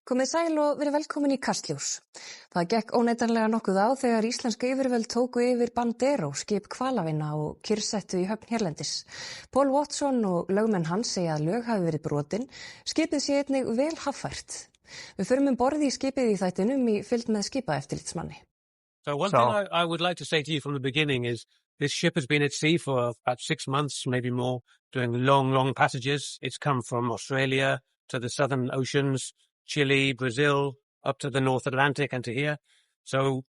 Komið sæl og verið velkomin í Kastljós. Það gekk óneitanlega nokkuð á þegar íslenska yfirvöld tóku yfir Bandero, skip hvalavinna og kyrrsettu í höfn hérlendis. Paul Watson og lögmenn hans segja að lög hafi verið brotin, skipið sé einnig vel haffært. Við förum borð í skipið í þættinum í fylgd með skipaeftirlitsmanni. So one thing I would like to say to you from the beginning is this ship has been at sea for about 6 months, maybe more, doing long passages. It's come from Australia to the southern oceans, Chile, Brazil, up to the North Atlantic and to here. So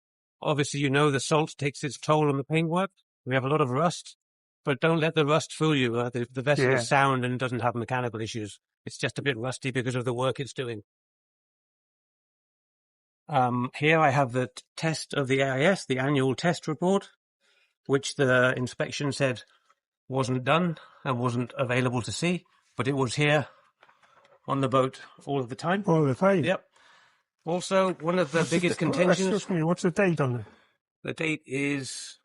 obviously, you know, the salt takes its toll on the paintwork. We have a lot of rust, but don't let the rust fool you. The vessel is sound and doesn't have mechanical issues. It's just a bit rusty because of the work it's doing. Here I have the test of the AIS, the annual test report, which the inspection said wasn't done and wasn't available to see, but it was here on the boat all of the time. All the time? Yep. Also, one of the biggest contentions... Excuse me, what's the date on it? The date is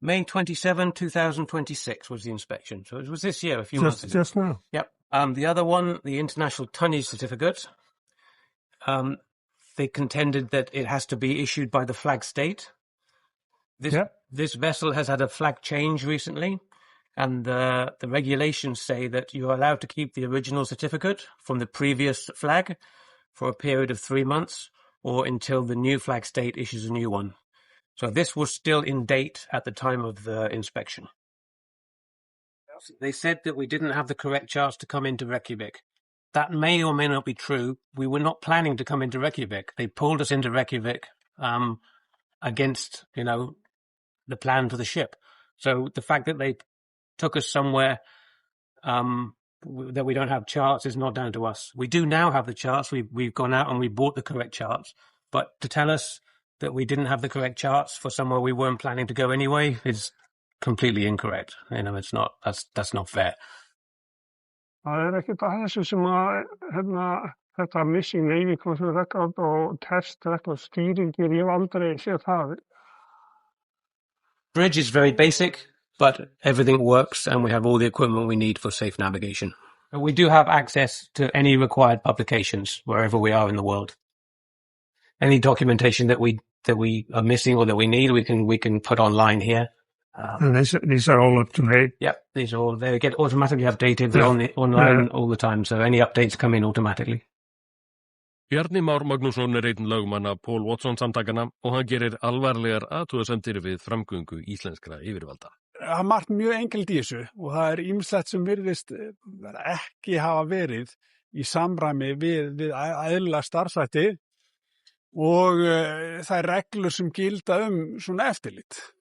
May 27, 2026 was the inspection. So it was this year, a few months ago. Just now? Yep. The other one, the International Tonnage Certificate, they contended that it has to be issued by the flag state. This vessel has had a flag change recently, and the regulations say that you are allowed to keep the original certificate from the previous flag for a period of 3 months or until the new flag state issues a new one. So this was still in date at the time of the inspection. They said that we didn't have the correct charts to come into Reykjavik. That may or may not be true. We were not planning to come into Reykjavik. They pulled us into Reykjavik against, you know, the plan for the ship. So the fact that they took us somewhere that we don't have charts is not down to us. We do now have the charts. We've gone out and we bought the correct charts. But to tell us that we didn't have the correct charts for somewhere we weren't planning to go anyway is completely incorrect. You know, it's not. That's not fair. Það ekkert að þessu sem þetta missing navy control record og test record stýringir, ég hef aldrei séð það. Bridge is very basic, but everything works and we have all the equipment we need for safe navigation. And we do have access to any required publications wherever we are in the world. Any documentation that we are missing or that we need, we can put online here. And these are all up to date? Yep, these are all, they get automatically updated. They're online all the time, so any updates come in automatically. Bjarni Már Magnússon einn lögmanna Paul Watson samtakana og hann gerir alvarlegar athugasemdir við framgöngu íslenskra yfirvalda. Það margt mjög enkelt í þessu og það ýmislegt sem virðist ekki hafa verið í samræmi við eðlilega starfshætti og þær reglur sem gilda svona eftirlit.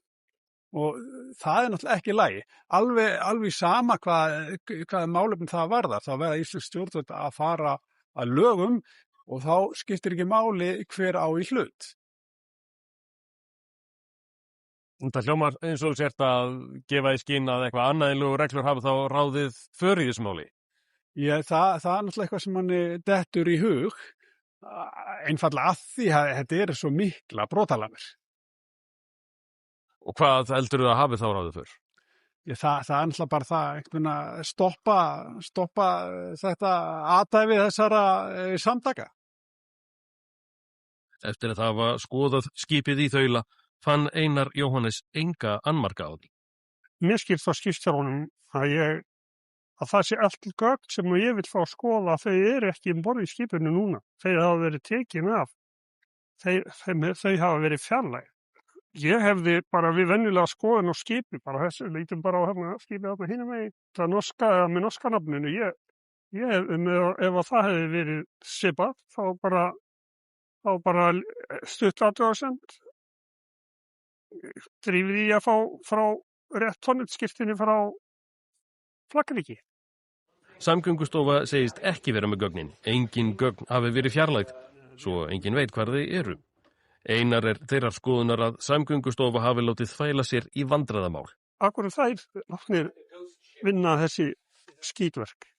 Og það náttúrulega ekki í lagi. Alveg sama hvað málefni það varðar, þá verða íslensk stjórnvöld að fara að lögum og þá skiptir ekki máli hver á í hlut. Það hljómar eins og sért að gefa í skyn að eitthvað annað en lög og reglur hafa þá ráðið för í þessu máli. Já, það náttúrulega eitthvað sem manni dettur í hug, einfaldlega að því að þetta eru svo mikla brotalamir. Og hvað heldur að hafi þá ráðið för? Já, það náttúrulega bara það, einhvern veginn að stoppa þetta athæfi þessara samtaka. Eftir að hafa skoðað skipið í þaula, fann Einar Jóhannes enga annmarka á því. Mér skilst á skipstjóranum að það sé allt gögn sem ég vil fá að skoða, þau eru ekki um borð í skipinu núna. Þau hafa verið tekin af. Þau hafa verið fjarlæg. Ég hefði bara við venjulega skoðun á skipi, bara þessu, lítum bara á skipið þarna hinum megin. Það norska, með norska nafninu, ef það hefði verið svipað, þá bara stutt athugasemd. Drífið í að fá frá rétt tonnaskírteini frá Flaggaríki. Samgöngustofa segist ekki vera með gögnin. Engin gögn hafi verið fjarlægð, svo engin veit hvar þau eru. Einar þeirrar skoðunar að Samgöngustofa hafi látið þvæla sér í vandræðamál. Akkur þær látnir vinna þessi skítverk.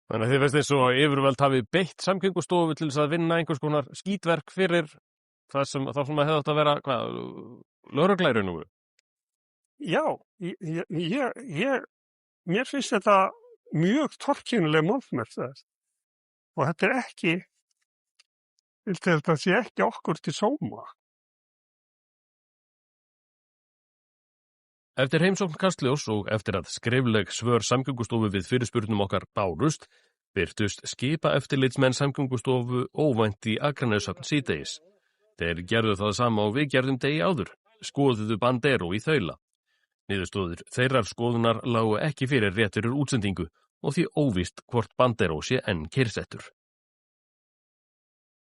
Þannig að þið veist eins og yfirvöld hafi beitt Samgöngustofu til þess að vinna einhvers konar skítverk fyrir það sem hefði átt að vera lögregla nú. Já, mér finnst þetta mjög torkennileg málsmerkt og þetta er ekki Ég held að þetta sé ekki okkur til sóma. Eftir heimsókn Kastljós og eftir að skrifleg svör Samgöngustofu við fyrirspurnum okkar bárust, birtust skipaeftirlitsmenn Samgöngustofu óvænt í Akraneshöfn síðdegis. Þeir gerðu það sama og við gerðum degi áður, skoðuðu Bandero í þaula. Niðurstöður þeirrar skoðunar lágu ekki fyrir rétt fyrir útsendingu og því óvíst hvort Bandero sé enn kyrrsettur.